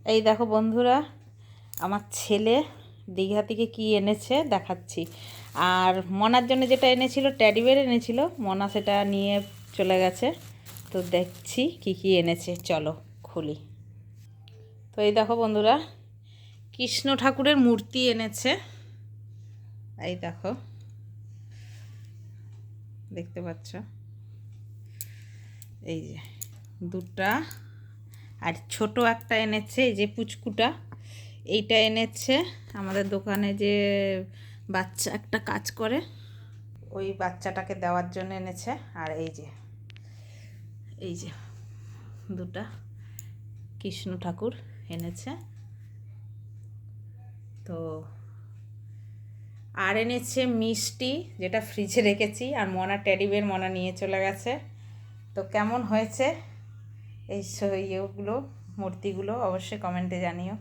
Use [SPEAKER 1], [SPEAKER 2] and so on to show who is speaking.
[SPEAKER 1] এই দেখো বন্ধুরা, আমার ছেলে দীঘা থেকে কি এনেছে দেখাচ্ছি। আর মনার জন্য যেটা এনেছিল, ট্যাডি বেয়ার এনেছিল, মনা সেটা নিয়ে চলে গেছে। তো দেখছি কি কি এনেছে, চলো খুলি। তো এই দেখো বন্ধুরা, কৃষ্ণ ঠাকুরের মূর্তি এনেছে। এই দেখো, দেখতে পাচ্ছ, এই যে দুটা। আর ছোট একটা এনেছে, এই যে পুচকুটা, এইটা এনেছে আমাদের দোকানে যে বাচ্চা একটা কাজ করে, ওই বাচ্চাটাকে দেওয়ার জন্য এনেছে। আর এই যে দুটা কৃষ্ণ ঠাকুর এনেছে। তো আর এনেছে মিষ্টি, যেটা ফ্রিজে রেখেছি। আর মনা টেডি বেয়ার মনা নিয়ে চলে গেছে। তো কেমন হয়েছে এই ইয়েগুলো, মূর্তিগুলো, অবশ্যই কমেন্টে জানিও।